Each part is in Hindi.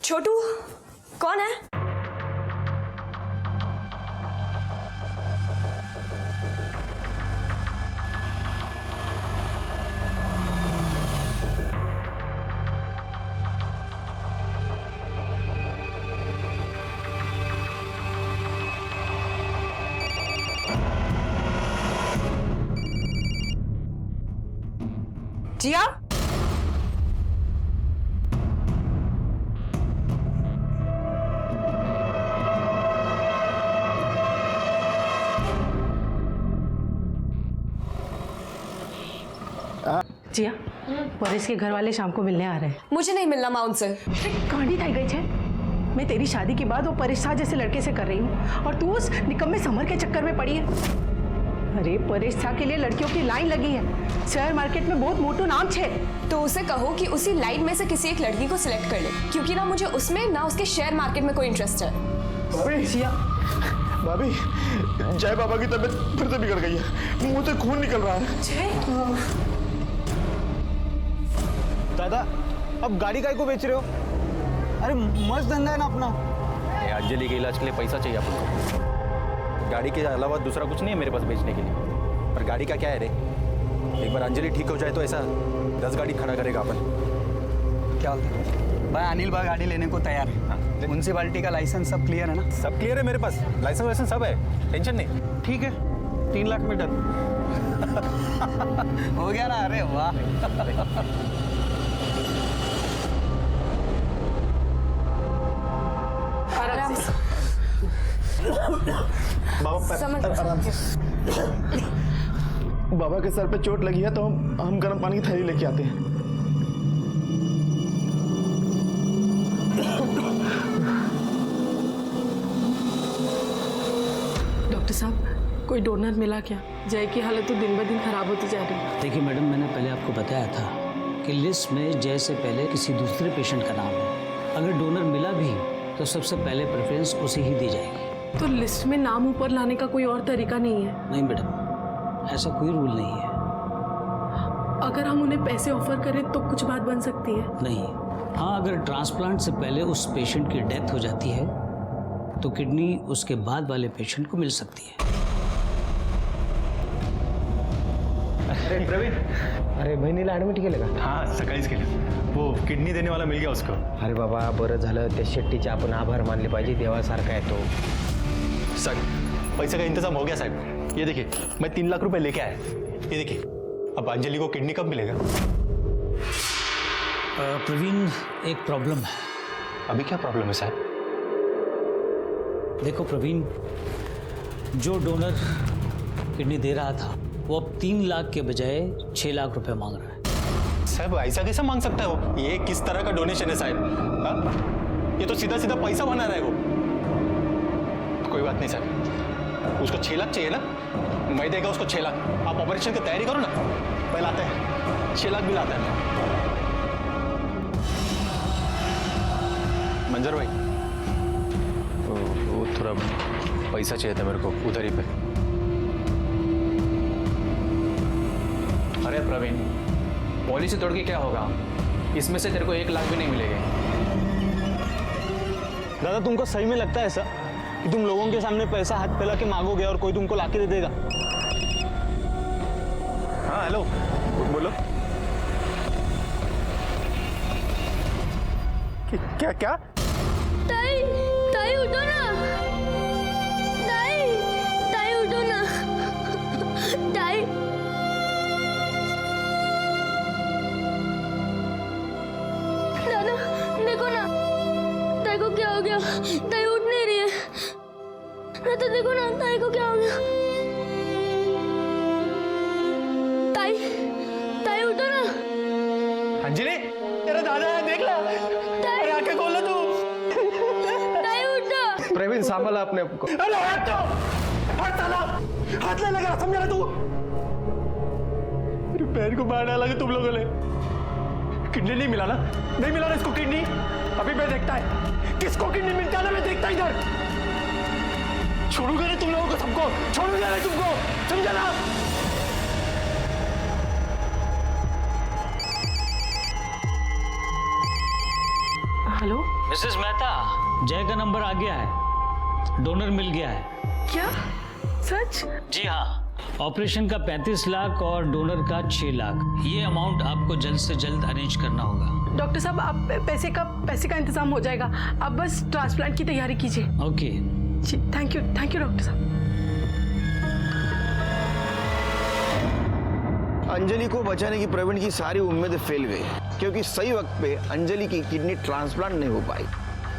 छोटू कौन है? जिया, जिया, परेश के घर वाले शाम को मिलने आ रहे हैं। मुझे नहीं मिलना मां उनसे। गाड़ी थी गई है। मैं तेरी शादी के बाद वो परेश शाह जैसे लड़के से कर रही हूँ और तू उस निकम्मे समर के चक्कर में पड़ी है। अरे परेश शाह के लिए लड़कियों की लाइन लगी है। शेयर मार्केट में बहुत मोटू नाम छे। तो उसे कहो कि उसी लाइन में से किसी एक लड़की को सिलेक्ट कर ले, क्योंकि ना मुझे उसमें ना उसके शेयर मार्केट में कोई इंटरेस्ट है। भाभी, जिया, भाभी, जय बाबा की तबीयत फिर से बिगड़ गई है। मुंह से खून निकल रहा है। जय, दादा अब गाड़ी काय को बेच रहे हो? अरे मस्त धंधा है ना अपना। अंजलि के इलाज के लिए पैसा चाहिए आपको। गाड़ी के अलावा दूसरा कुछ नहीं है मेरे पास बेचने के लिए। पर गाड़ी का क्या है रे, एक बार अंजलि ठीक हो जाए तो ऐसा 10 गाड़ी खड़ा करेगा अपन। क्या बोलते हैं भाई? अनिल भाई गाड़ी लेने को तैयार है। म्यूनसिपालिटी का लाइसेंस सब क्लियर है ना? सब क्लियर है मेरे पास, लाइसेंस वाइसेंस सब है, टेंशन नहीं। ठीक है, 3 लाख में डन। हो गया ना? अरे वाह। बाबा के सर पे चोट लगी है तो हम गर्म पानी की थैली लेके आते हैं। डॉक्टर साहब कोई डोनर मिला क्या? जय की हालत तो दिन ब दिन खराब होती जा रही है। देखिए मैडम, मैंने पहले आपको बताया था कि लिस्ट में जय से पहले किसी दूसरे पेशेंट का नाम है। अगर डोनर मिला भी तो सबसे पहले प्रेफरेंस उसे ही दी जाएगी। तो लिस्ट में नाम ऊपर लाने का कोई और तरीका नहीं है? नहीं मैडम, ऐसा कोई रूल नहीं है। अगर हम उन्हें पैसे ऑफर करें तो कुछ बात बन सकती है? नहीं। हाँ, अगर ट्रांसप्लांट से पहले उस पेशेंट की डेथ हो जाती है तो किडनी उसके बाद वाले पेशेंट को मिल सकती है। अरे प्रवीण, अरे बहिणीला ॲडमिट केलं का? हाँ सकाळीच केलं, वो किडनी देने वाला मिल गया उसको। अरे बाबा बरं झालं, त्या शेट्टीचे आपण आभार मानले पाहिजे, देवासारखा आहे तो। साहब पैसे का इंतजाम हो गया साहब। ये देखिए मैं 3 लाख रुपए लेके आया। ये देखिए, अब अंजलि को किडनी कब मिलेगा? प्रवीण, एक प्रॉब्लम है। अभी क्या प्रॉब्लम है साहब? देखो प्रवीण, जो डोनर किडनी दे रहा था वो अब 3 लाख के बजाय 6 लाख रुपए मांग रहा है। साहब ऐसा कैसे मांग सकता है वो? ये किस तरह का डोनेशन है साहब? हाँ? ये तो सीधा सीधा पैसा बना रहा है वो। कोई बात नहीं साहब, उसको 6 लाख चाहिए ना, मैं देगा उसको 6 लाख। आप ऑपरेशन की तैयारी करो ना, पहले आते हैं 6 लाख बिल आता है। मंजर भाई, वो थोड़ा पैसा चाहिए था मेरे को उधर ही पे। अरे प्रवीण, पॉलिसी तोड़ के क्या होगा? इसमें से तेरे को 1 लाख भी नहीं मिलेगा। दादा तुमको सही में लगता है ऐसा कि तुम लोगों के सामने पैसा हाथ फैला के मांगोगे और कोई तुमको लाके दे देगा? हाँ हेलो, बोलो। क्या क्या? ताई, ताई उठो ना। ताई, ताई उठो ना। ताई, दादा देखो ना, ताई को क्या हो गया? ताई उठ नहीं रही है। तो देखो ना, ताई को क्या हो गया? ताई, ताई उठो ना। अंजलि, तेरा दादा है, देख ला। अरे आंखें खोलो तू। ताई उठो। प्रवीण सांभाला अपने आप को। अरे हट तो, हट साला, हाथ ले लगा, समझा ना तू? मेरी बहन को मार डाला तुम लोगों ने। किडनी नहीं मिला ना? नहीं मिला ना इसको किडनी? अभी मैं देखता है किसको किडनी मिलता है ना, मैं देखता इधर। छोड़ूंगा नहीं तुम लोगों को, सबको छोड़ूंगा नहीं तुमको, समझा ना? हेलो मिसेस मेहता, जय का नंबर आ गया है, डोनर मिल गया है। क्या सच? जी हाँ, ऑपरेशन का 35 लाख और डोनर का 6 लाख। ये अमाउंट आपको जल्द से जल्द अरेंज करना होगा। डॉक्टर साहब, आप पैसे का इंतजाम हो जाएगा, आप बस ट्रांसप्लांट की तैयारी कीजिए। ओके। जी थैंक यू डॉक्टर साहब। अंजलि को बचाने की प्रवीण की सारी उम्मीदें फेल गई क्योंकि सही वक्त पे अंजलि की किडनी ट्रांसप्लांट नहीं हो पाई।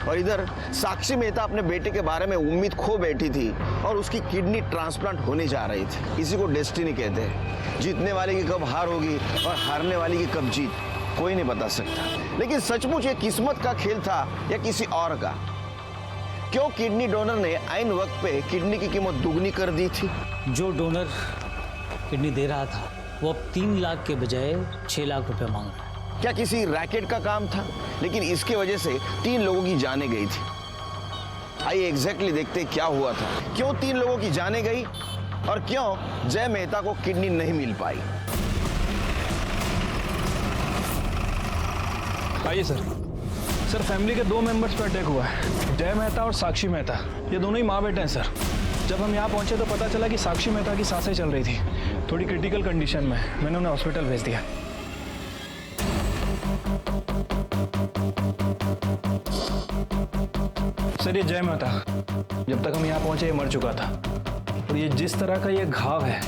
और इधर साक्षी मेहता अपने बेटे के बारे में उम्मीद खो बैठी थी और उसकी किडनी ट्रांसप्लांट होने जा रही थी। इसी को डेस्टिनी कहते हैं। जीतने वाले की कब हार होगी और हारने वाली की कब जीत, कोई नहीं बता सकता। लेकिन सचमुच ये किस्मत का खेल था या किसी और का? क्यों किडनी डोनर ने आइन वक्त पे किडनी की कीमत दुगनी कर दी थी? जो डोनर किडनी दे रहा था वो अब 3 लाख के बजाय 6 लाख रुपए मांग रहा है। क्या किसी रैकेट का काम था? लेकिन इसके वजह से 3 लोगों की जानें गई थी। आइए एग्जैक्टली देखते क्या हुआ था, क्यों 3 लोगों की जानें गई और क्यों जय मेहता को किडनी नहीं मिल पाई। आइए सर, फैमिली के 2 मेंबर्स पर अटैक हुआ है, जय मेहता और साक्षी मेहता। ये दोनों ही माँ बेटे हैं सर। जब हम यहाँ पहुंचे तो पता चला कि साक्षी मेहता की सांसें चल रही थी, थोड़ी क्रिटिकल कंडीशन में। मैंने उन्हें हॉस्पिटल भेज दिया। सर ये जय मेहता, जब तक हम यहाँ पहुंचे ये मर चुका था। और ये जिस तरह का ये घाव है,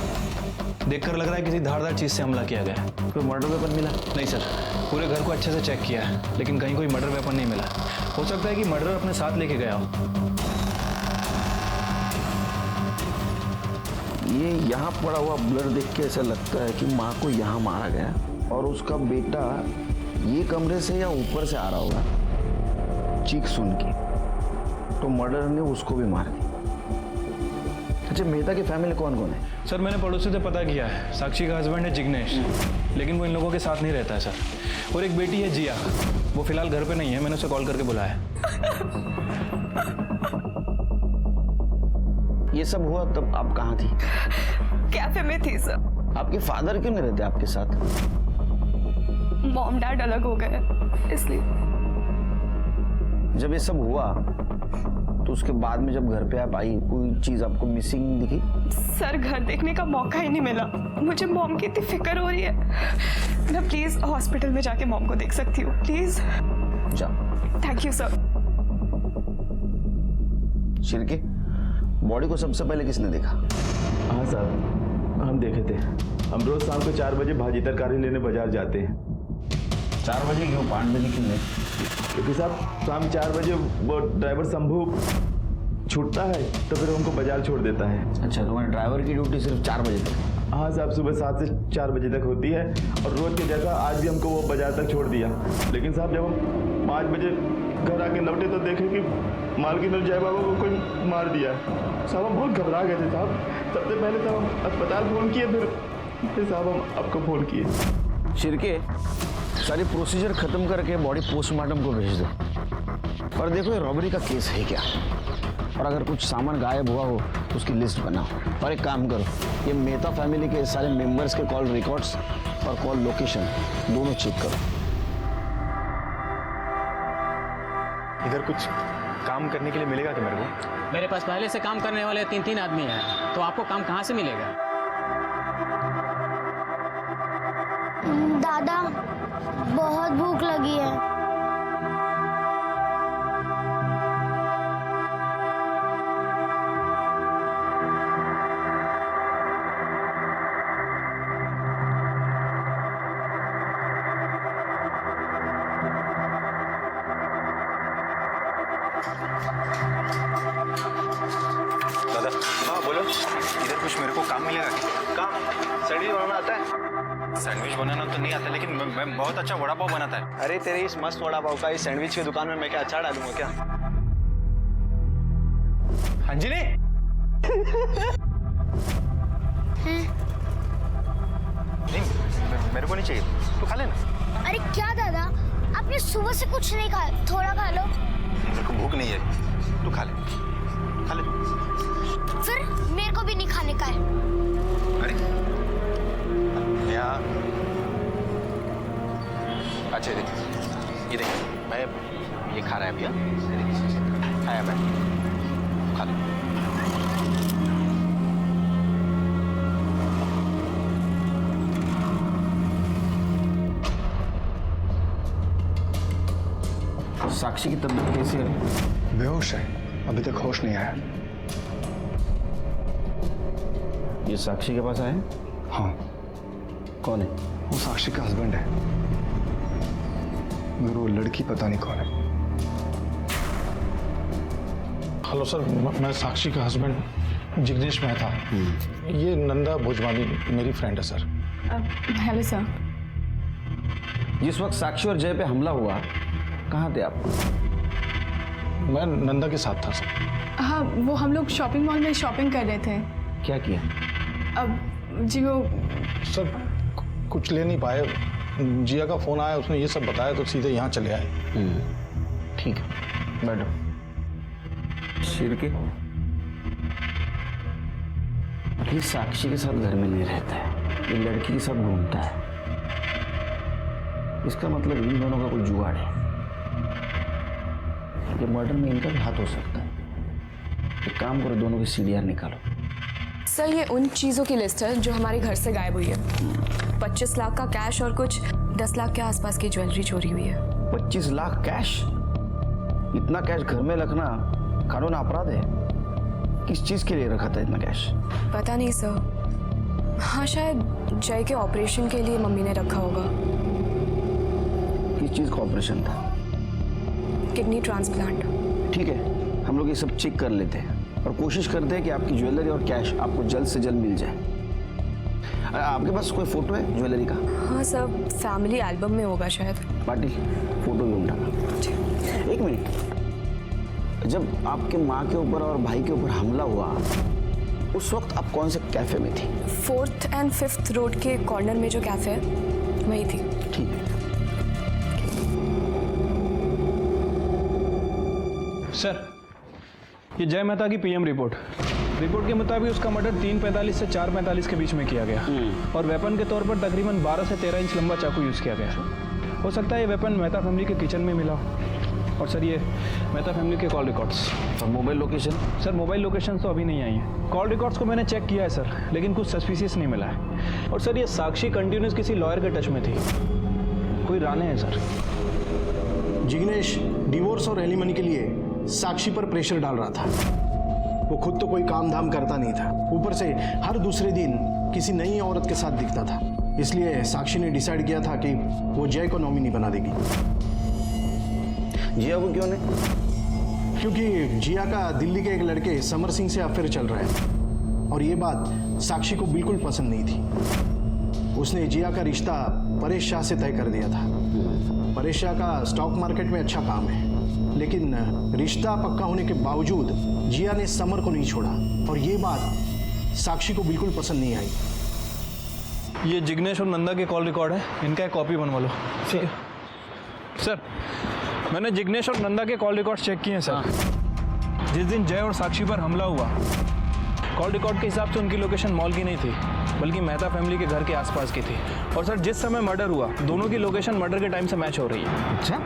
देखकर लग रहा है किसी धारदार चीज से हमला किया गया है। कोई मर्डर वेपन मिला? नहीं सर, पूरे घर को अच्छे से चेक किया है लेकिन कहीं कोई मर्डर वेपन नहीं मिला। हो सकता है कि मर्डर अपने साथ लेके गया हो। ये यहाँ पड़ा हुआ ब्लड देख के ऐसा लगता है कि माँ को यहाँ मारा गया और उसका बेटा ये कमरे से या ऊपर से आ रहा होगा चीख सुन के, तो मर्डर ने उसको भी मार दिया। अच्छा, मेहता की फैमिली कौन कौन है? सर मैंने पड़ोसी से पता किया है, साक्षी का हस्बैंड है जिग्नेश, लेकिन वो इन लोगों के साथ नहीं रहता है सर। और एक बेटी है जिया, वो फिलहाल घर पे नहीं है, मैंने उसे कॉल करके बुलाया। ये सब हुआ तब आप कहाँ थी? कैफे में थी सर। आपके फादर क्यों नहीं रहते आपके साथ? मॉम डैड अलग हो गए इसलिए। जब ये सब हुआ तो उसके बाद में जब घर पे आप आई, कोई चीज आपको मिसिंग दिखी? सर घर देखने का मौका ही नहीं मिला। मुझे मॉम की इतनी फिक्र हो रही है। मैं प्लीज हॉस्पिटल में जाके मॉम को देख सकती हूँ प्लीज? जाओ। Thank you sir. Shirke, body को सबसे पहले किसने देखा? हाँ साहब, हम देखे थे। हम रोज शाम को 4 बजे भाजी तरकारी लेने बाजार जाते हैं। 4 बजे क्यों, 5 बजे क्यों नहीं? क्योंकि साहब शाम 4 बजे वो ड्राइवर शंभू छूटता है तो फिर हमको बाजार छोड़ देता है। अच्छा, तुम्हारे ड्राइवर की ड्यूटी सिर्फ 4 बजे तक? हाँ साहब, सुबह 7 से 4 बजे तक होती है और रोज के जैसा आज भी हमको वो बाजार तक छोड़ दिया। लेकिन साहब जब हम 5 बजे घर आके लौटे तो देखे कि मालकिन और जय बाबा को कोई मार दिया। साहब हम बहुत घबरा गए थे साहब। सबसे पहले तो हम अस्पताल फोन किए, फिर साहब हम आपको फोन किए। शिरके, सारी प्रोसीजर खत्म करके बॉडी पोस्टमार्टम को भेज दो। और देखो ये रॉबरी का केस है क्या, और अगर कुछ सामान गायब हुआ हो तो उसकी लिस्ट बनाओ। और एक काम करो, ये मेहता फैमिली के सारे मेंबर्स के कॉल रिकॉर्ड्स और कॉल लोकेशन दोनों चेक करो। इधर कुछ काम करने के लिए मिलेगा क्या मेरे को? मेरे पास पहले से काम करने वाले 3 आदमी हैं, तो आपको काम कहाँ से मिलेगा? दादा बहुत भूख लगी है। दादा, हाँ बोलो। इधर कुछ मेरे को काम मिलेगा? काम? सैंडविच बनाना आता है? सैंडविच बनाना तो नहीं आता, लेकिन मैं बहुत अच्छा वड़ा पाव बनाता है। अरे तेरे इस मस्त वड़ा पाव का इस सैंडविच की दुकान में मैं क्या अचार डालूंगा क्या? अंजलि, नहीं मेरे को नहीं चाहिए, तू खा लेना। अरे क्या दादा, आपने सुबह से कुछ नहीं खाया, थोड़ा खा लो। मेरे को भूख नहीं है, तू खा ले, खा ले। फिर मेरे को भी नहीं खाने का है। अरे यहाँ अच्छा, देख ये देख, मैं ये खा रहा है भैया, खाया बैठ, खा लो। साक्षी की तबीयत कैसी है? बेहोश है, अभी तक होश नहीं आया। ये साक्षी के पास आए? हाँ, कौन है? वो साक्षी का हस्बैंड है, मगर वो लड़की पता नहीं कौन है। हेलो सर, मैं साक्षी का हस्बैंड जिग्नेश मेहता। ये नंदा भोजवानी मेरी फ्रेंड है सर। Hello sir. जिस वक्त साक्षी और जय पे हमला हुआ कहाँ थे आप? मैं नंदा के साथ था सर। हाँ, वो हम लोग शॉपिंग मॉल में शॉपिंग कर रहे थे। क्या किया? अब जी वो सर कुछ ले नहीं पाए, जिया का फोन आया, उसने ये सब बताया तो सीधे यहाँ चले आए। ठीक है, बैठो। सिर के ये साक्षी के साथ घर में नहीं रहता है, ये लड़की के साथ घूमता है। इसका मतलब इन दोनों का कोई जुगाड़ है। ये मर्डर में इनका भी हाथ हो सकता है। एक काम करो, दोनों की सीडीआर निकालो। सर, ये उन चीज़ों की लिस्ट है जो हमारे घर से गायब हुई है। 25 लाख का कैश और कुछ 10 लाख के आसपास की ज्वेलरी चोरी हुई है। 25 लाख कैश? इतना कैश घर में रखना कानून अपराध है। किस चीज के लिए रखा था इतना कैश? पता नहीं सर। हाँ, शायद जय के ऑपरेशन के लिए मम्मी ने रखा होगा। किस चीज का ऑपरेशन था? Kidney transplant. ठीक है, हम लोग ये सब चेक कर लेते हैं और कोशिश करते हैं कि आपकी ज्वेलरी और कैश आपको जल्द से जल्द मिल जाए। आपके पास कोई फोटो है ज्वेलरी का? हाँ सर, फैमिली एल्बम में होगा शायद। पाटिल, फोटो भी उठाना। एक मिनट, जब आपके माँ के ऊपर और भाई के ऊपर हमला हुआ उस वक्त आप कौन से कैफे में थी? 4th and 5th रोड के कॉर्नर में जो कैफे है वही थी। ठीक है। सर, ये जय मेहता की पीएम रिपोर्ट के मुताबिक उसका मर्डर 3:45 से 4:45 के बीच में किया गया और वेपन के तौर पर तकरीबन 12 से 13 इंच लंबा चाकू यूज़ किया गया। हो सकता है ये वेपन मेहता फैमिली के किचन में मिला हो। और सर, ये मेहता फैमिली के कॉल रिकॉर्ड्स और mobile location? Sir, mobile location तो अभी नहीं आई है। कॉल रिकॉर्ड्स को मैंने चेक किया है सर, लेकिन कुछ सस्पिशियस नहीं मिला है। और सर, ये साक्षी कंटिन्यूस किसी लॉयर के टच में थी। कोई राने हैं सर। जिग्नेश डिवोर्स और एलिमनी के लिए साक्षी पर प्रेशर डाल रहा था। वो खुद तो कोई काम धाम करता नहीं था, ऊपर से हर दूसरे दिन किसी नई औरत के साथ दिखता था। इसलिए साक्षी ने डिसाइड किया था कि वो जय को नॉमिनी बना देगी। जिया को क्यों नहीं? क्योंकि जिया का दिल्ली के एक लड़के समर सिंह से अफेयर चल रहा है और ये बात साक्षी को बिल्कुल पसंद नहीं थी। उसने जिया का रिश्ता परेश शाह से तय कर दिया था। परेश शाह का स्टॉक मार्केट में अच्छा काम है, लेकिन रिश्ता पक्का होने के बावजूद जिया ने समर को नहीं छोड़ा और ये बात साक्षी को बिल्कुल पसंद नहीं आई। ये जिग्नेश और नंदा के कॉल रिकॉर्ड है, इनका एक कॉपी बनवा लो। ठीक है सर, मैंने जिग्नेश और नंदा के कॉल रिकॉर्ड चेक किए हैं सर। जिस दिन जय और साक्षी पर हमला हुआ, कॉल रिकॉर्ड के हिसाब से उनकी लोकेशन मॉल की नहीं थी, बल्कि मेहता फैमिली के घर के आसपास की थी। और सर, जिस समय मर्डर हुआ, दोनों की लोकेशन मर्डर के टाइम से मैच हो रही है। अच्छा,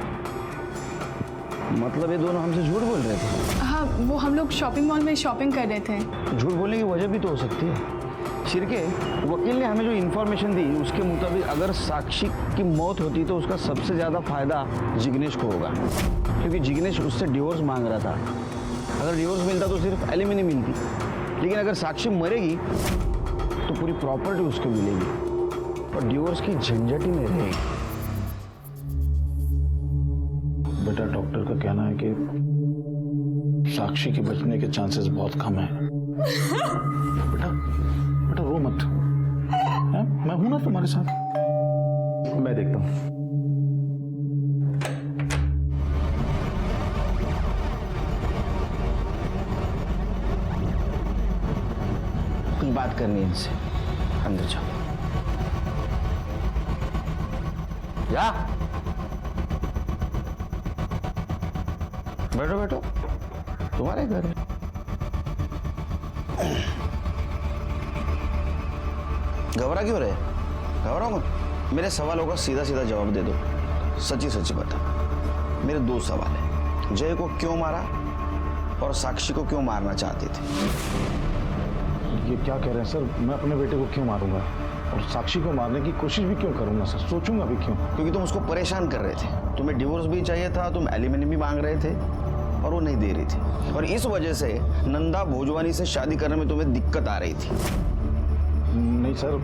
मतलब ये दोनों हमसे झूठ बोल रहे थे? हाँ, वो हम लोग शॉपिंग मॉल में शॉपिंग कर रहे थे। झूठ बोलने की वजह भी तो हो सकती है। शिरके, वकील ने हमें जो इन्फॉर्मेशन दी उसके मुताबिक अगर साक्षी की मौत होती तो उसका सबसे ज़्यादा फायदा जिग्नेश को होगा, क्योंकि जिग्नेश उससे डिवोर्स मांग रहा था। अगर डिवोर्स मिलता तो सिर्फ एलिमनी मिलती, लेकिन अगर साक्षी मरेगी तो पूरी प्रॉपर्टी उसको मिलेगी और डिवोर्स की झंझट ही नहीं रहेगी। बेटा, डॉक्टर का कहना है कि साक्षी के बचने के चांसेस बहुत कम है। बेटा बेटा रो मत, है? मैं हूं ना तुम्हारे साथ। मैं देखता हूं। कुछ बात करनी है इनसे, अंदर जाओ। जा, बैठो बैठो, तुम्हारे घर है। घबरा क्यों रहे? घबराओ मत, मेरे सवालों का सीधा सीधा जवाब दे दो। सच्ची सच्ची बता, मेरे दो सवाल हैं। जय को क्यों मारा और साक्षी को क्यों मारना चाहते थे? ये क्या कह रहे हैं सर? मैं अपने बेटे को क्यों मारूंगा और साक्षी को मारने की कोशिश भी क्यों करूंगा सर? सोचूंगा भी क्यों? क्योंकि तुम उसको परेशान कर रहे थे। तुम्हें डिवोर्स भी चाहिए था, तुम एलिमनी भी मांग रहे थे और वो नहीं दे रही थी, और इस वजह से नंदा भोजवानी से शादी करने में तुम्हें दिक्कत आ रही थी। नहीं सर,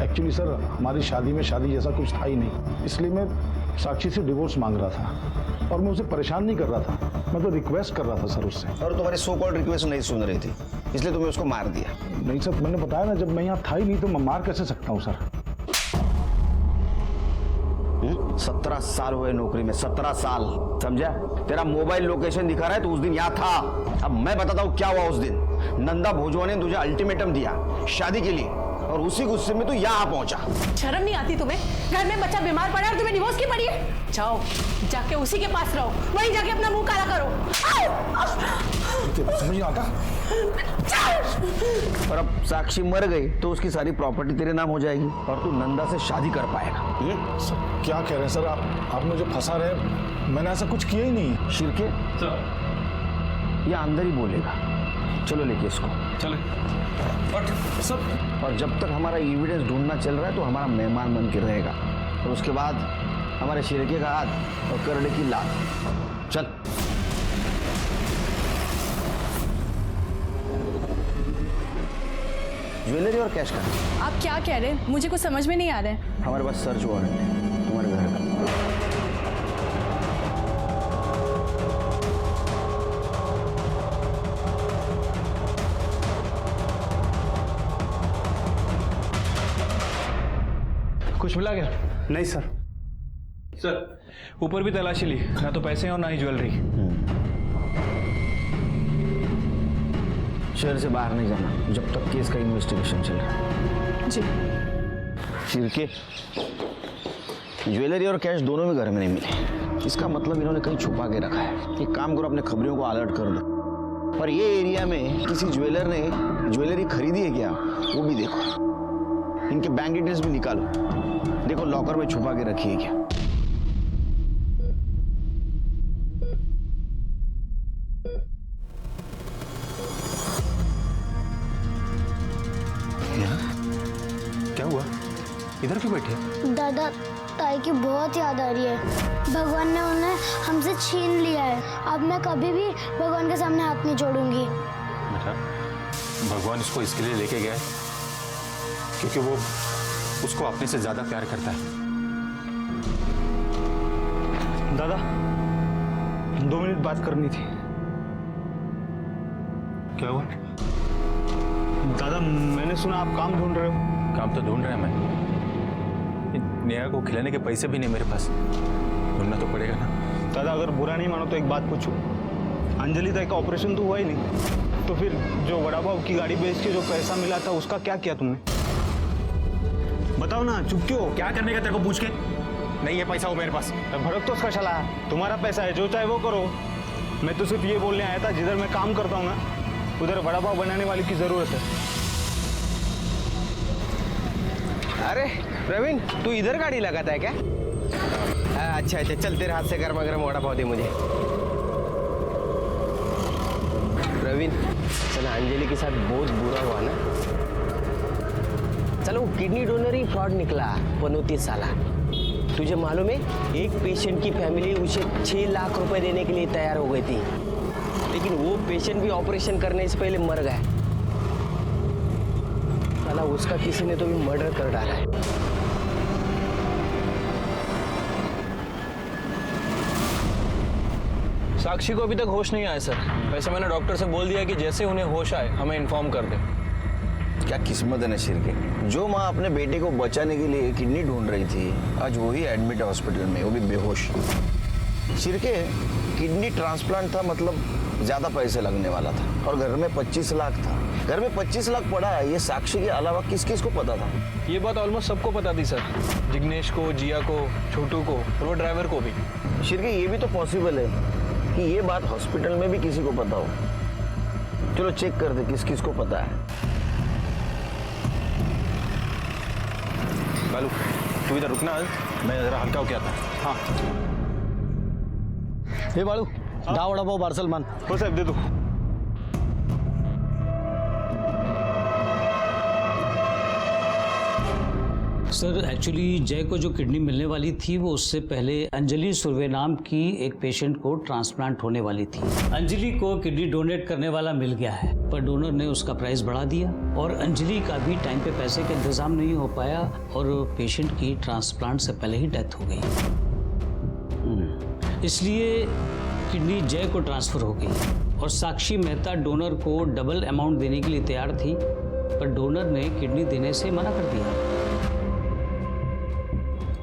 एक्चुअली सर हमारी शादी में शादी जैसा कुछ था ही नहीं, इसलिए मैं साक्षी से डिवोर्स मांग रहा था और मैं उसे परेशान नहीं कर रहा था, मैं तो रिक्वेस्ट कर रहा था सर उससे। और तुम्हारी सो कॉल्ड रिक्वेस्ट नहीं सुन रही थी, इसलिए तुम्हें उसको मार दिया। नहीं सर, मैंने बताया ना, जब मैं यहाँ था ही नहीं तो मैं मार कैसे सकता हूँ सर? 17 साल हुए नौकरी में, 17 साल, समझा? तेरा मोबाइल लोकेशन दिखा रहा है तो उस दिन यहाँ था। अब मैं बताता हूँ क्या हुआ उस दिन। नंदा भोजवानी ने तुझे अल्टीमेटम दिया शादी के लिए, और उसी गुस्से में तू यहाँ पहुंचा। शर्म नहीं आती तुम्हें? घर में बच्चा बीमार पड़ा और तुम्हें डिवोर्स की पड़ी है? जाओ जाके उसी के पास रहो, वहीं जाके अपना मुंह काला करो। समझ नहीं आता। और अब साक्षी मर गई तो उसकी सारी प्रॉपर्टी तेरे नाम हो जाएगी और तू नंदा से शादी कर पाएगा। सर क्या कह रहे हैं सर आप मुझे फंसा रहे हैं? मैंने ऐसा कुछ किया ही नहीं। शिरके ये अंदर ही बोलेगा। चलो लेके इसको चले। सर और जब तक हमारा एविडेंस ढूंढना चल रहा है तो हमारा मेहमान बन के रहेगा, और उसके बाद हमारे शिरके का हाथ और करड़े की लात। चल। ज्वेलरी और कैश का। आप क्या कह रहे हैं? मुझे कुछ समझ में नहीं आ रहा है। हमारे पास सर्च वारंट है तुम्हारे घर का। कुछ मिला क्या? नहीं सर। सर ऊपर भी तलाशी ली, ना तो पैसे और ना ही ज्वेलरी। शहर से बाहर नहीं जाना जब तक केस का इन्वेस्टिगेशन चल रहा है। जी। शिरके ज्वेलरी और कैश दोनों भी घर में नहीं मिले, इसका मतलब इन्होंने कहीं छुपा के रखा है। एक काम करो, अपने खबरियों को अलर्ट कर दो, और ये एरिया में किसी ज्वेलर ने ज्वेलरी खरीदी है क्या वो भी देखो। इनके बैंक डिटेल्स भी निकालो, देखो लॉकर में छुपा के रखी है क्या। क्या हुआ? इधर क्यों बैठे? दादा, ताई की बहुत याद आ रही है। भगवान ने उन्हें हमसे छीन लिया है। अब मैं कभी भी भगवान के सामने हाथ नहीं जोड़ूंगी। बेटा, भगवान इसको इसके लिए लेके गया है क्योंकि वो उसको अपने से ज्यादा प्यार करता है। दादा 2 मिनट बात करनी थी। क्या हुआ? दादा मैंने सुना आप काम ढूंढ रहे हो। काम तो ढूंढ रहा है मैं, नेहा को खिलाने के पैसे भी नहीं मेरे पास, ढूंढना तो पड़ेगा ना। दादा अगर बुरा नहीं मानो तो एक बात पूछूं, अंजलि ताई का ऑपरेशन तो हुआ ही नहीं, तो फिर जो वड़ा पाव की गाड़ी बेच के जो पैसा मिला था उसका क्या किया तुमने? बताओ ना, चुप क्यों? क्या करने का तेरे को पूछ के? नहीं है पैसा वो मेरे पास। भड़क तो उसका चला है, तुम्हारा पैसा है, जो चाहे वो करो। मैं तो सिर्फ ये बोलने आया था, जिधर मैं काम करता हूँ ना उधर वड़ा पाव बनाने वाले की जरूरत है। अरे प्रवीण, तू इधर गाड़ी लगाता है क्या? अच्छा अच्छा, चल तेरे हाथ से गर्मा गर्म वड़ा पाव दे मुझे। प्रवीण चल, अंजलि के साथ बहुत बुरा हुआ ना। चलो किडनी डोनर ही फ्रॉड निकला, पनौती साला। तुझे मालूम है, एक पेशेंट की फैमिली उसे 6 लाख रुपए देने के लिए तैयार हो गई थी, लेकिन वो पेशेंट भी ऑपरेशन करने से पहले मर गया। साला उसका किसी ने तो भी मर्डर कर डाला है। साक्षी को अभी तक होश नहीं आया सर। वैसे मैंने डॉक्टर से बोल दिया कि जैसे उन्हें होश आए हमें इन्फॉर्म कर दे। क्या किस्मत है ना शिरके, जो माँ अपने बेटे को बचाने के लिए किडनी ढूंढ रही थी आज वही एडमिट है हॉस्पिटल में, वो भी बेहोश। शिरके किडनी ट्रांसप्लांट था, मतलब ज्यादा पैसे लगने वाला था, और घर में 25 लाख था। घर में 25 लाख पड़ा है, ये साक्षी के अलावा किस किस को पता था? ये बात ऑलमोस्ट सबको पता थी सर, जिग्नेश को, जिया को, छोटू को और वो ड्राइवर को भी। शिरके ये भी तो पॉसिबल है कि ये बात हॉस्पिटल में भी किसी को पता हो। चलो चेक कर दे किस किस को पता है। बालू तू इधर रुकना, मैं जरा हल्का होके आता। हाँ हे बाळू दहा वडापाव पार्सल मान हो साहब दे दो सर एक्चुअली जय को जो किडनी मिलने वाली थी वो उससे पहले अंजलि सुर्वे नाम की एक पेशेंट को ट्रांसप्लांट होने वाली थी। अंजलि को किडनी डोनेट करने वाला मिल गया है पर डोनर ने उसका प्राइस बढ़ा दिया और अंजलि का भी टाइम पे पैसे का इंतजाम नहीं हो पाया और पेशेंट की ट्रांसप्लांट से पहले ही डेथ हो गई। इसलिए किडनी जय को ट्रांसफर हो गई और साक्षी मेहता डोनर को डबल अमाउंट देने के लिए तैयार थी पर डोनर ने किडनी देने से मना कर दिया।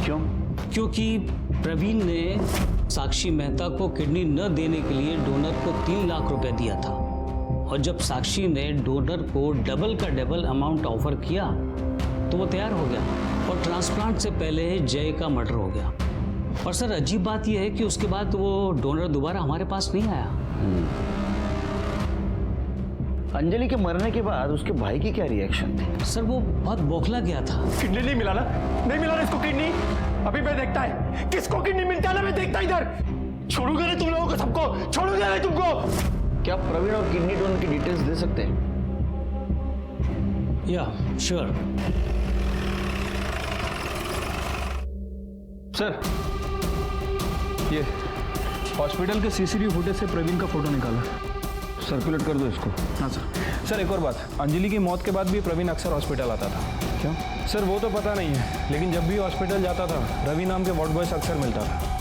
क्यों? क्योंकि प्रवीण ने साक्षी मेहता को किडनी न देने के लिए डोनर को 3 लाख रुपए दिया था और जब साक्षी ने डोनर को डबल का डबल अमाउंट ऑफर किया तो वो तैयार हो गया और ट्रांसप्लांट से पहले जय का मर्डर हो गया। और सर अजीब बात यह है कि उसके बाद वो डोनर दोबारा हमारे पास नहीं आया। अंजलि के मरने के बाद उसके भाई की क्या रिएक्शन थी? सर वो बहुत बौखला गया था। किडनी नहीं मिला ना, नहीं मिला ना इसको किडनी। अभी मैं देखता है किसको किडनी मिलता है ना, मैं देखता इधर। छोड़ूंगा नहीं तुम लोगों को, सबको छोड़ूंगा नहीं तुमको। क्या प्रवीण और किडनी डोनर की डिटेल्स दे सकते हैं? या श्योर सर, ये हॉस्पिटल के सीसीटीवी फुटेज से प्रवीण का फोटो निकाला, सर्कुलेट कर दो इसको। हाँ सर, एक और बात, अंजलि की मौत के बाद भी प्रवीण अक्सर हॉस्पिटल आता था। क्यों? सर वो तो पता नहीं है, लेकिन जब भी हॉस्पिटल जाता था रवि नाम के वार्ड बॉय से अक्सर मिलता था।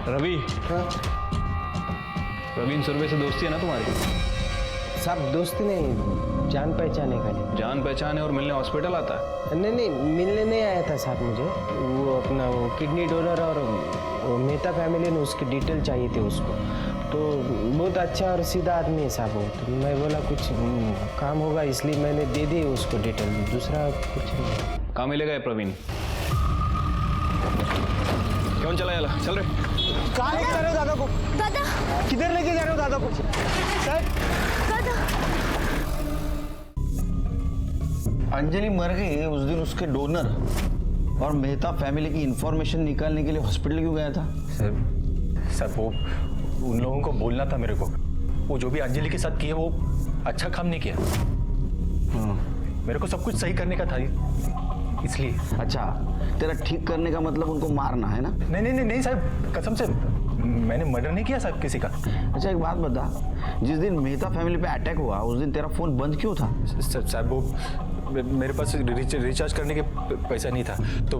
रवि, प्रवीण सुर्वे से दोस्ती है ना तुम्हारी? साहब दोस्ती नहीं, जान पहचाने का नहीं। जान पहचान है और मिलने हॉस्पिटल आता है? नहीं, मिलने नहीं आया था साहब मुझे। वो अपना वो किडनी डोनर और वो मेहता फैमिली ने उसकी डिटेल चाहिए थी उसको। तो बहुत अच्छा और सीधा आदमी है साहब वो। तो मैं बोला कुछ काम होगा इसलिए मैंने दे दी उसको डिटेल, दूसरा कुछ नहीं। कहाँ मिलेगा ये प्रवीण? क्यों चला याला? चल रहे कहाँ लेके जा रहे हो दादा को? दादा किधर लेके जा रहे हो दादा को? दादा अंजलि मर गई उस दिन उसके डोनर और मेहता फैमिली की इंफॉर्मेशन निकालने के लिए हॉस्पिटल क्यों गया था? सर वो उन लोगों को बोलना था मेरे को। वो जो भी अंजलि के साथ किए वो अच्छा काम नहीं किया। मेरे को सब कुछ सही करने का था इसलिए। अच्छा, तेरा ठीक करने का मतलब उनको मारना है ना? नहीं साहब, कसम से मैंने मर्डर नहीं किया साहब किसी का। अच्छा एक बात बता, जिस दिन मेहता फैमिली पे अटैक हुआ उस दिन तेरा फोन बंद क्यों था? साहब वो मेरे पास रिचार्ज करने के पैसा नहीं था तो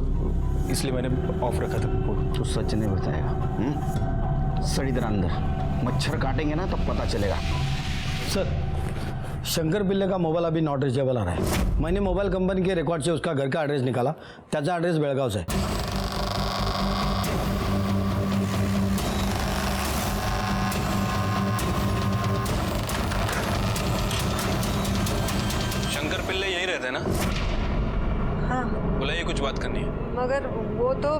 इसलिए मैंने ऑफ रखा था। तू सच नहीं बताएगा? सड़ी तरह अंदर मच्छर काटेंगे ना तब पता चलेगा। सर, शंकर पिल्ले का मोबाइल अभी नॉट रिचेबल आ रहा है। मैंने मोबाइल कंपनी के रिकॉर्ड से उसका घर का एड्रेस निकाला, त्याचा एड्रेस बेळगाव से है। शंकर पिल्ले यही रहते हैं ना? हाँ। बुलाइए, कुछ बात करनी है। मगर वो तो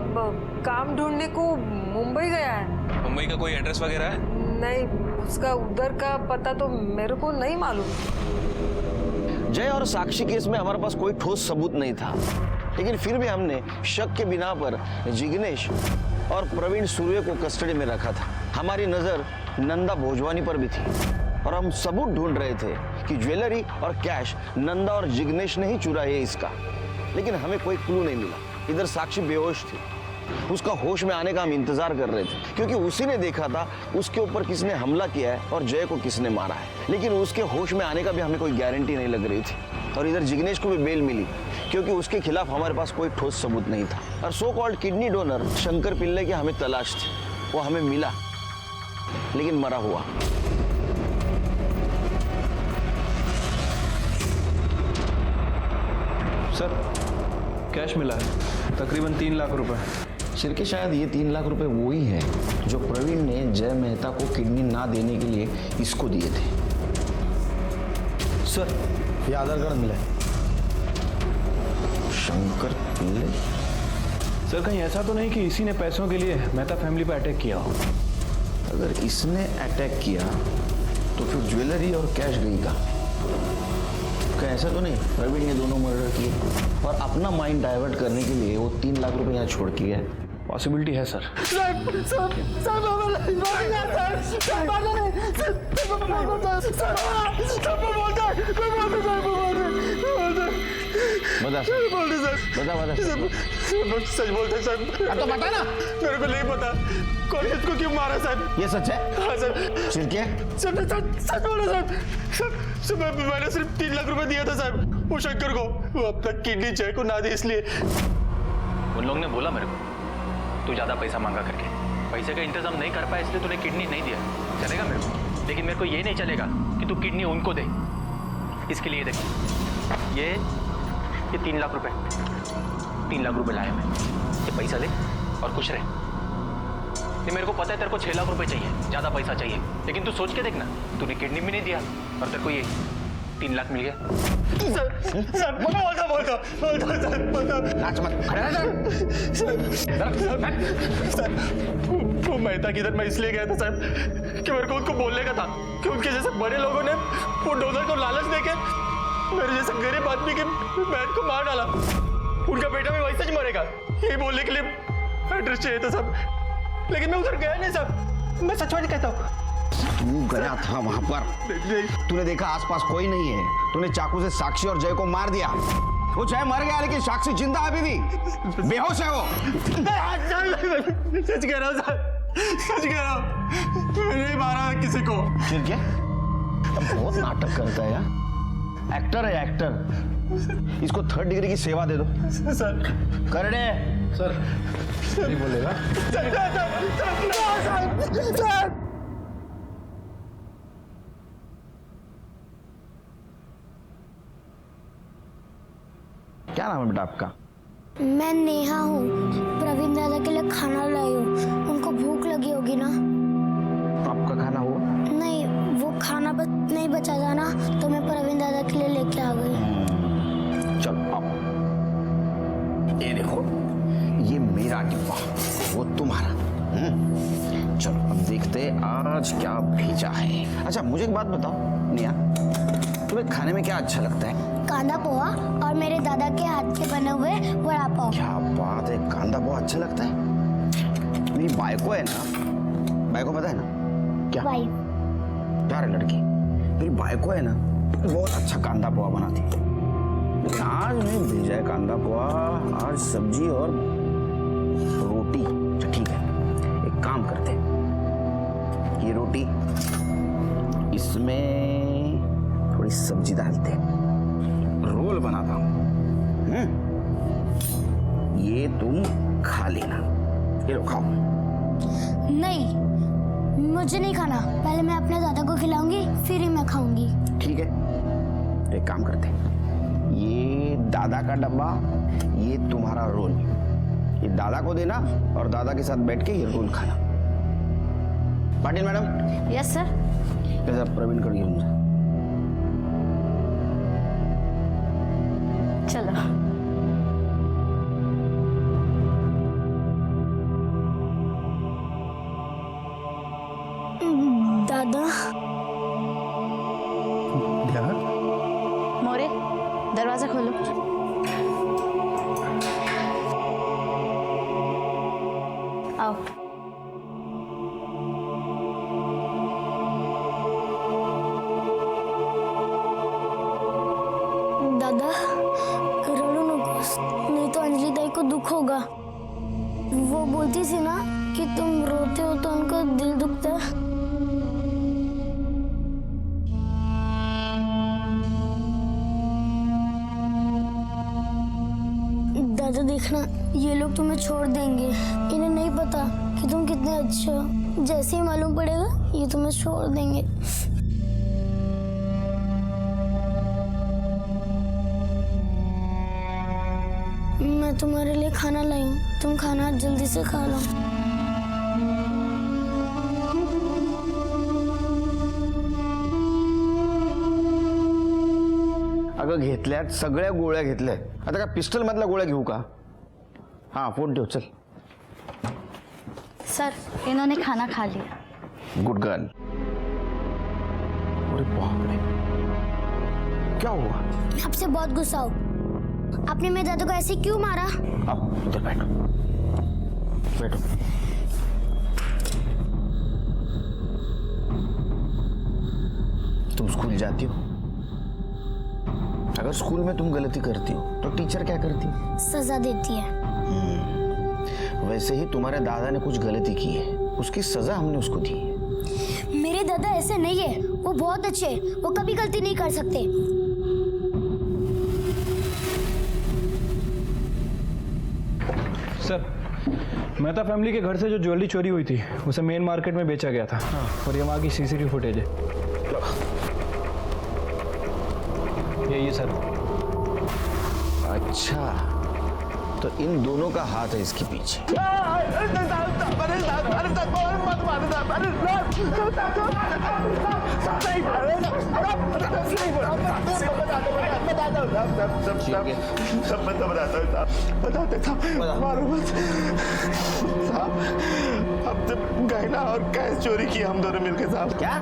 काम ढूंढने को मुंबई गया है। मुंबई का कोई एड्रेस वगैरह है? नहीं, उसका उधर का पता तो मेरे को नहीं मालूम। जय और साक्षी केस में हमारे पास कोई ठोस सबूत नहीं था, लेकिन फिर भी हमने शक के बिना पर जिग्नेश और प्रवीण सुर्वे को कस्टडी में रखा था। हमारी नजर नंदा भोजवानी पर भी थी और हम सबूत ढूंढ रहे थे कि ज्वेलरी और कैश नंदा और जिग्नेश ने ही चुराया है इसका, लेकिन हमें कोई क्लू नहीं मिला। इधर साक्षी बेहोश थी, उसका होश में आने का हम इंतजार कर रहे थे क्योंकि उसी ने देखा था उसके ऊपर किसने हमला किया है और जय को किसने मारा है, लेकिन उसके होश में आने का भी हमें कोई गारंटी नहीं लग रही थी। और इधर जिग्नेश को भी बेल मिली क्योंकि उसके खिलाफ हमारे पास कोई ठोस सबूत नहीं था। और so called kidney donor Shankar Pillai की हमें तलाश थी, वो हमें मिला लेकिन मरा हुआ। सर, कैश मिला है तकरीबन 3 लाख रुपए। सिर के शायद ये 3 लाख रुपए वो ही है जो प्रवीण ने जय मेहता को किडनी ना देने के लिए इसको दिए थे। सर, ये आधार कार्ड मिला है। शंकर पिल्ले? सर, कहीं ऐसा तो नहीं कि इसी ने पैसों के लिए मेहता फैमिली पर अटैक किया हो? अगर इसने अटैक किया तो फिर ज्वेलरी और कैश गई कहाँ? क्या ऐसा तो नहीं प्रवीण ने दोनों मर्डर किए और अपना माइंड डाइवर्ट करने के लिए वो 3 लाख रुपए यहाँ छोड़ के गया? पॉसिबिलिटी है सर। बता सच बोलते सर। तो बता ना। मेरे को नहीं पता कौन किसको क्यों मारा सर। ये सच है? हाँ सर। चिरके? सच बोला सर। मैंने सिर्फ 3 लाख रुपए दिया था साहब वो शंकर को, वो अब तक किडनी जय को ना दी इसलिए। उन लोगों ने बोला मेरे को तू ज्यादा पैसा मांगा करके, पैसे का इंतजाम नहीं कर पाया इसलिए तूने किडनी नहीं दिया। चलेगा मेरे को, लेकिन मेरे को ये नहीं चलेगा कि तू किडनी उनको दे। इसके लिए देख ये 3 लाख रुपए, 3 लाख रुपए लाया मैं, ये पैसा ले और खुश रहे। ये मेरे को पता है तेरे को 6 लाख रुपए चाहिए, ज्यादा पैसा चाहिए, लेकिन तू सोच के देखना तूने किडनी भी नहीं दिया और तेरे को ये 3 लाख मिल गया। सर बोलता नाच मत। सर वो मेहता किधर मैं इसलिए गया था साहब कि मेरे को उनको बोलने का था कि उनके जैसे बड़े लोगों ने वो डोनर को लालच देके मेरे जैसे गरीब आदमी के बहन को मार डाला, उनका बेटा भी वैसे ही मरेगा, यही बोलने के लिए एड्रेस चाहिए था साहब। लेकिन मैं उधर गया नहीं साहब, मैं सच में कहता हूँ। तू गया था वहां पर, तूने देखा आसपास कोई नहीं है, तूने चाकू से साक्षी और जय को मार दिया। वो जय मर गया लेकिन साक्षी जिंदा अभी भी, बेहोश है वो। सच कह रहा हूँ सर, सच कह रहा हूँ, मैंने नहीं मारा किसी को। फिर क्या? बहुत नाटक करता है यार, एक्टर है एक्टर। इसको 3rd डिग्री की सेवा दे दो सर। कर दे सर। नहीं बोलेगा क्या नाम है बेटा आपका? मैं नेहा हूँ, प्रवीण दादा के लिए खाना लाई हूँ, उनको भूख लगी होगी ना। आपका खाना हुआ? नहीं, वो खाना बस नहीं बचा था ना, तो मैं प्रवीण दादा के लिए लेके आ गई। चलो आओ, ये देखो ये मेरा डिब्बा, वो तुम्हारा। चलो अब देखते हैं आज क्या भेजा है। अच्छा मुझे एक बात बताओ नेहा, तुम्हें खाने में क्या अच्छा लगता है? कांदा पोहा और मेरे दादा के हाथ के बने हुए वड़ा पाव। क्या बात है, कांदा पोहा अच्छा लगता है? मेरी बायको है ना, बायको पता है ना क्या? प्यारे लड़की, मेरी बायको है ना बहुत अच्छा कांदा पोहा बनाती है। लेकिन आज नहीं भेजा है कांदा पोहा, आज सब्जी और रोटी। तो ठीक है, एक काम करते हैं, ये रोटी इसमें थोड़ी सब्जी डालते हैं, रोल बनाता हूं। ये तुम खा लेना, ये लो खाओ। नहीं, मुझे नहीं खाना, पहले मैं अपने दादा को खिलाऊंगी फिर ही मैं खाऊंगी। ठीक है, तो एक काम करते हैं, ये दादा का डब्बा, ये तुम्हारा रोल, ये दादा को देना और दादा के साथ बैठ के ये रोल खाना। पाटिल मैडम। Yes sir. कैसा प्रवीण कर दिया? चलो। दादा। मोरे, दरवाजा खोलो। आओ। दादा रोलो नकोस, नहीं तो अंजलि दाई को दुख होगा। वो बोलती थी ना कि तुम रोते हो तो उनका दिल दुखता है। दादा देखना, ये लोग तुम्हें छोड़ देंगे, इन्हें नहीं पता कि तुम कितने अच्छे हो। जैसे ही मालूम पड़ेगा ये तुम्हें छोड़ देंगे। मैं तुम्हारे लिए खाना लाई हूँ, तुम खाना जल्दी से खा लो। अगं घेतल्यात सगळ्या गोळ्या घेतल्या, आता काय पिस्टल मधल्या गोळ्या घेऊ का? हाँ फोन ठेव चल। सर, इन्होंने खाना खा लिया। Good girl. बाप रे, क्या हुआ? मैं आपसे बहुत गुस्सा हूँ। आपने मेरे दादा को ऐसे क्यों मारा? अब इधर बैठो, बैठो। तुम स्कूल जाती हो? अगर स्कूल में तुम गलती करती हो तो टीचर क्या करती है? सजा देती है। वैसे ही तुम्हारे दादा ने कुछ गलती की है, उसकी सजा हमने उसको दी है। मेरे दादा ऐसे नहीं है, वो बहुत अच्छे हैं, वो कभी गलती नहीं कर सकते। सर, मेहता फैमिली के घर से जो ज्वेलरी चोरी हुई थी उसे मेन मार्केट में बेचा गया था। और ये वहाँ की सीसीटीवी फुटेज है। ये सर। अच्छा, तो इन दोनों का हाथ है इसके पीछे। सब मैं तो बताता हूँ, बताते साहब, मारो मत साहब। अब जब गहना और कैश चोरी किए हम दोनों मिलकर साहब। क्या?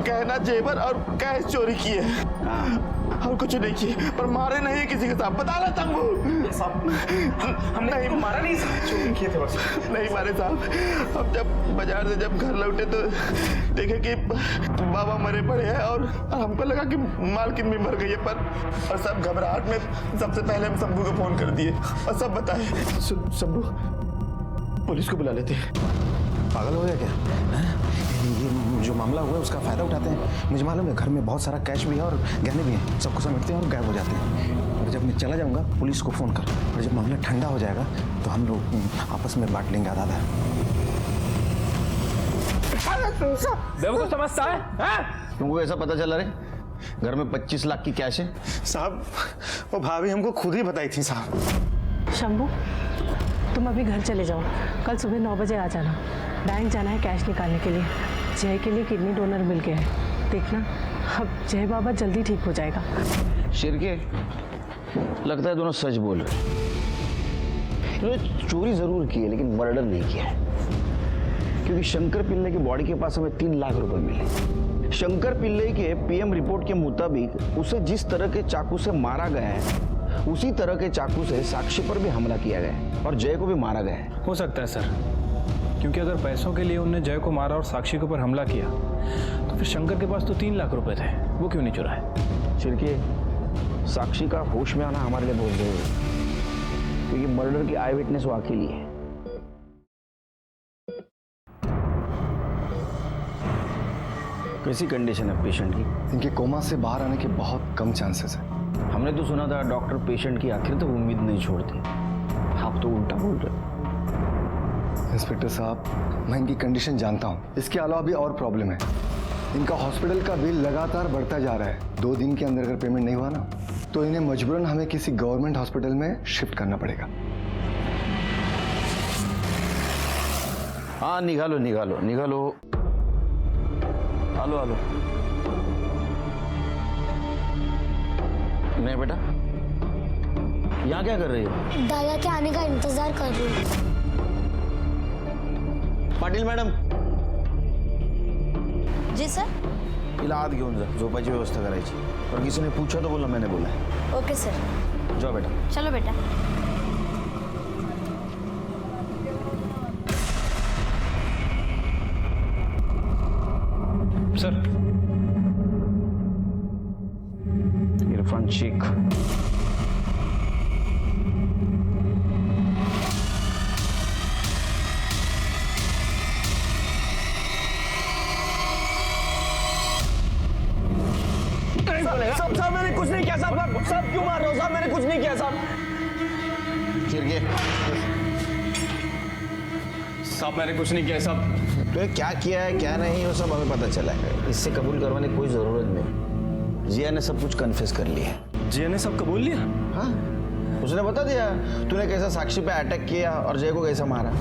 गहना, जेवर और कैश चोरी किए और कुछ नहीं किए, पर मारे नहीं किसी के साथ। बता रहा तंबू हम नहीं मारा, नहीं चोरी किए थे बस। नहीं मारे साहब। अब जब बाजार से जब घर लौटे तो देखे कि बाबा मरे पड़े हैं और हमको लगा कि मालकिन भी मर गई है, पर और सब घबराहट में सबसे पहले हम शंभू को फोन कर दिए और सब बताए। शंभू, पुलिस को बुला लेते। पागल हो गया क्या? ये जो मामला हुआ है उसका फायदा उठाते हैं। मुझे मालूम है घर में बहुत सारा कैश भी है और गहने भी हैं, सबको समेटते हैं और गायब हो जाते हैं। और जब मैं चला जाऊंगा पुलिस को फोन कर, और जब मामला ठंडा हो जाएगा तो हम लोग आपस में बांट लेंगे आधा आधा। को समझता है? तुमको ऐसा पता चला रे? घर में 25 लाख की कैश है साहब। वो भाभी हमको खुद ही बताई थी साहब। शंभू, तुम अभी घर चले जाओ, कल सुबह 9 बजे आ जाना। बैंक जाना है कैश निकालने के लिए। जय के लिए किडनी डोनर मिल गया है, देखना अब जय बाबा जल्दी ठीक हो जाएगा। शिरके, लगता है दोनों सच बोल रहे। इन्होंने चोरी जरूर की है लेकिन मर्डर नहीं किया है, क्योंकि शंकर पिल्ले की बॉडी के पास हमें 3 लाख रुपए मिले। शंकर पिल्ले के पीएम रिपोर्ट के मुताबिक उसे जिस तरह के चाकू से मारा गया है उसी तरह के चाकू से साक्षी पर भी हमला किया गया है और जय को भी मारा गया है। हो सकता है सर, क्योंकि अगर पैसों के लिए उनने जय को मारा और साक्षी के ऊपर हमला किया तो फिर शंकर के पास तो 3 लाख रुपए थे, वो क्यों नहीं चुराए? छिड़के, साक्षी का होश में आना हमारे लिए बहुत जरूरी है, क्योंकि मर्डर की आई विटनेस वो अकेली है। कैसी कंडीशन है पेशेंट की? इनके कोमा से बाहर आने के बहुत कम चांसेस है। हमने तो सुना था डॉक्टर पेशेंट की आखिर तक उम्मीद नहीं छोड़ते, आप तो उल्टा बोल रहे। इंस्पेक्टर साहब, मैं इनकी कंडीशन जानता हूँ। इसके अलावा भी और प्रॉब्लम है। इनका हॉस्पिटल का बिल लगातार बढ़ता जा रहा है। 2 दिन के अंदर अगर पेमेंट नहीं हुआ ना तो इन्हें मजबूरन हमें किसी गवर्नमेंट हॉस्पिटल में शिफ्ट करना पड़ेगा। हाँ, निकालो निकालो निकालो। आलो आलो। नहीं बेटा, यहाँ क्या कर रही हो? दादा के आने का इंतजार कर रही हूँ। पाटील मॅडम, जी सर। हिला आत घेऊन जा, झोपायची व्यवस्था करायची। और किसी ने पूछा तो बोला मैंने बोला है। Okay sir. जाओ बेटा। चलो बेटा। सर, इरफान शेख। साहब मैंने कुछ नहीं किया साहब। साहब क्यों मार रहे हो साहब? मैंने कुछ नहीं किया साहब। साहब मैंने कुछ नहीं किया साहब। तो क्या किया है क्या नहीं वो सब हमें पता चला है। इससे कबूल करवाने की कोई जरूरत नहीं। जिया ने सब कुछ कन्फेस कर लिया है। जिया ने सब कबूल लिया? हाँ, उसने बता दिया तूने कैसा साक्षी पे अटैक किया और जय को कैसा मारा।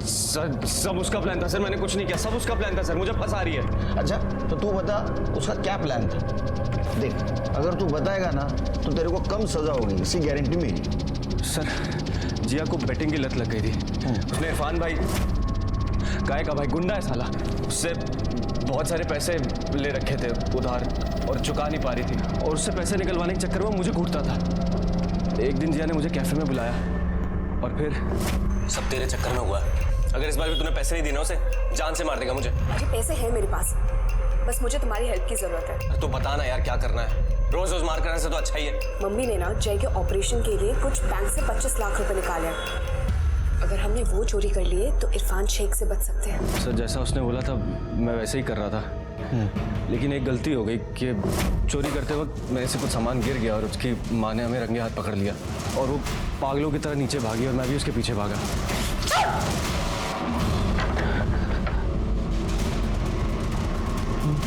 सर सब उसका प्लान था सर, मैंने कुछ नहीं किया। सब उसका प्लान था सर, मुझे फंसा रही है। अच्छा, तो तू बता उसका क्या प्लान था। देख, अगर तू बताएगा ना तो तेरे को कम सजा होगी, इसकी गारंटी मेरी। सर, जिया को बेटिंग की लत लग गई थी। उसने इरफान भाई काय का भाई गुंडा है साला। उससे बहुत सारे पैसे ले रखे थे उधार और चुका नहीं पा रही थी, और उससे पैसे निकलवाने के चक्कर में मुझे घूरता था। एक दिन जिया ने मुझे कैफे में बुलाया और फिर सब तेरे चक्कर में हुआ। अगर इस बार भी तूने पैसे नहीं दिए ना उसे जान से मार देगा मुझे। अरे पैसे हैं मेरे पास, बस मुझे तुम्हारी हेल्प की जरूरत है। तो बता ना यार क्या करना है, रोज रोज मार करने से तो अच्छा ही है। मम्मी ने ना जय के ऑपरेशन के लिए कुछ बैंक से 25 लाख रुपए निकाले हैं। अगर हमने वो चोरी कर लिए तो इरफान शेख से बच सकते हैं। सर जैसा उसने बोला था मैं वैसे ही कर रहा था, लेकिन एक गलती हो गई कि चोरी करते वक्त मेरे से कुछ सामान गिर गया और उसकी माँ ने हमें रंगे हाथ पकड़ लिया और वो पागलों की तरह नीचे भागी और मैं भी उसके पीछे भागा।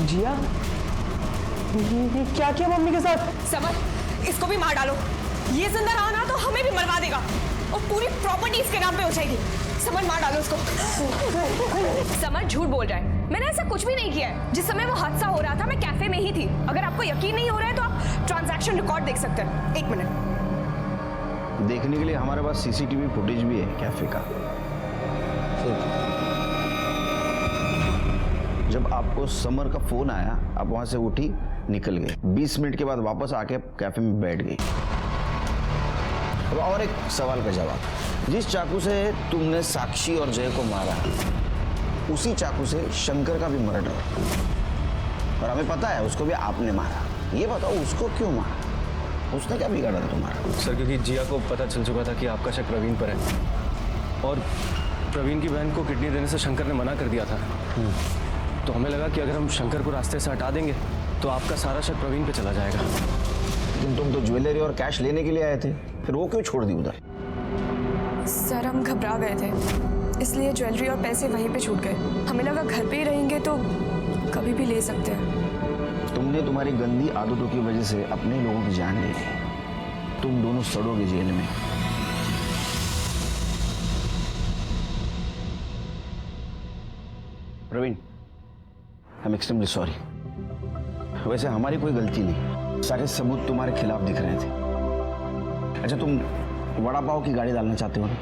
जिया, ये क्या किया मम्मी के साथ? समर, इसको भी मार डालो। ये जिंदा रहा ना तो हमें भी मरवा देगा और पूरी प्रॉपर्टी इसके नाम पे हो जाएगी। समर, मार डालो उसको। समर झूठ बोल रहा है, मैंने ऐसा कुछ भी नहीं किया है। जिस समय वो हादसा हो रहा था मैं कैफे में ही थी। अगर आपको यकीन नहीं हो रहा है तो आप ट्रांजैक्शन रिकॉर्ड देख सकते हैं। 1 मिनट। देखने के लिए हमारे पास सीसीटीवी फुटेज भी है कैफे का। जब आपको समर का फोन आया आप वहां से उठी, निकल गए। 20 मिनट के बाद वापस आके कैफे में बैठ गई। अब और एक सवाल का जवाब, जिस चाकू से तुमने साक्षी और जय को मारा उसी चाकू से शंकर का भी मर्डर, और हमें पता है उसको भी आपने मारा। ये बताओ उसको क्यों मारा, उसने क्या बिगाड़ा था तुम्हारा? सर क्योंकि जिया को पता चल चुका था कि आपका शक प्रवीण पर है, और प्रवीण की बहन को किडनी देने से शंकर ने मना कर दिया था। तो हमें लगा कि अगर हम शंकर को रास्ते से हटा देंगे तो आपका सारा शक प्रवीण पे चला जाएगा। लेकिन तुम तो ज्वेलरी और कैश लेने के लिए आए थे, फिर वो क्यों छोड़ दी उधर? सर हम घबरा गए थे, इसलिए ज्वेलरी और पैसे वहीं पे छूट गए। हमें लगा घर पे ही रहेंगे तो कभी भी ले सकते हैं। तुमने तुम्हारी गंदी आदतों की वजह से अपने लोगों की जान ले ली। तुम दोनों सड़ोगे जेल में। Praveen, I am extremely sorry. वैसे हमारी कोई गलती नहीं, सारे सबूत तुम्हारे खिलाफ दिख रहे थे। अच्छा तुम वड़ा पाव की गाड़ी डालना चाहते हो ना?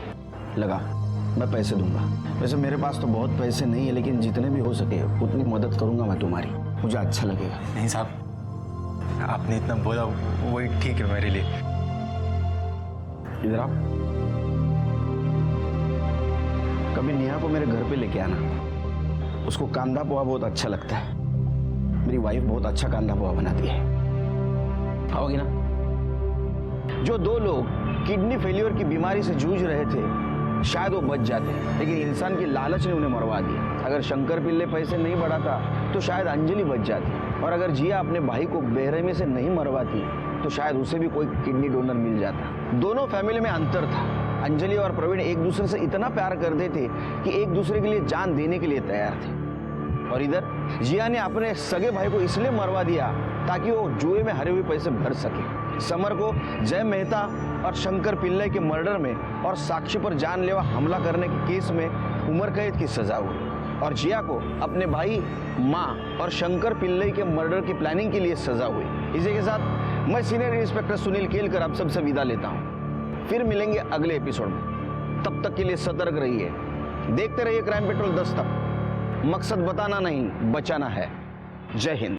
लगा, मैं पैसे दूंगा। वैसे मेरे पास तो बहुत पैसे नहीं है, लेकिन जितने भी हो सके उतनी मदद करूंगा मैं तुम्हारी, मुझे अच्छा लगेगा। नहीं साहब, आपने इतना बोला वही ठीक है मेरे लिए। इधर आओ, कभी नेहा को मेरे घर पे लेके आना। उसको कांदा पोहा बहुत अच्छा लगता है। मेरी वाइफ बहुत अच्छा कांदा पोहा बनाती है, आओगी ना? जो 2 लोग किडनी फेलियर की बीमारी से जूझ रहे थे शायद वो बच जाते, लेकिन इंसान की लालच ने उन्हें मरवा दिया। अगर शंकर पिल्ले पैसे नहीं बढ़ाता तो शायद अंजलि बच जाती, और अगर जिया अपने भाई को बेरहमी से नहीं मरवाती तो शायद उसे भी कोई किडनी डोनर मिल जाता। दोनों फैमिली में अंतर था। अंजलि और प्रवीण एक दूसरे से इतना प्यार करते थे कि एक दूसरे के लिए जान देने के लिए तैयार थे, और इधर जिया ने अपने सगे भाई को इसलिए मरवा दिया ताकि वो जुए में हारे हुए पैसे भर सके। समर को जय मेहता और शंकर पिल्ले के मर्डर में और साक्षी पर जानलेवा हमला करने के केस में उम्र कैद की सजा हुई, और जिया को अपने भाई, माँ और शंकर पिल्ले के मर्डर की प्लानिंग के लिए सजा हुई। इसी के साथ मैं सीनियर इंस्पेक्टर सुनील केलकर आप सबसे विदा लेता हूँ। फिर मिलेंगे अगले एपिसोड में, तब तक के लिए सतर्क रहिए। देखते रहिए क्राइम पेट्रोल 10 तक। मकसद बताना नहीं, बचाना है। जय हिंद।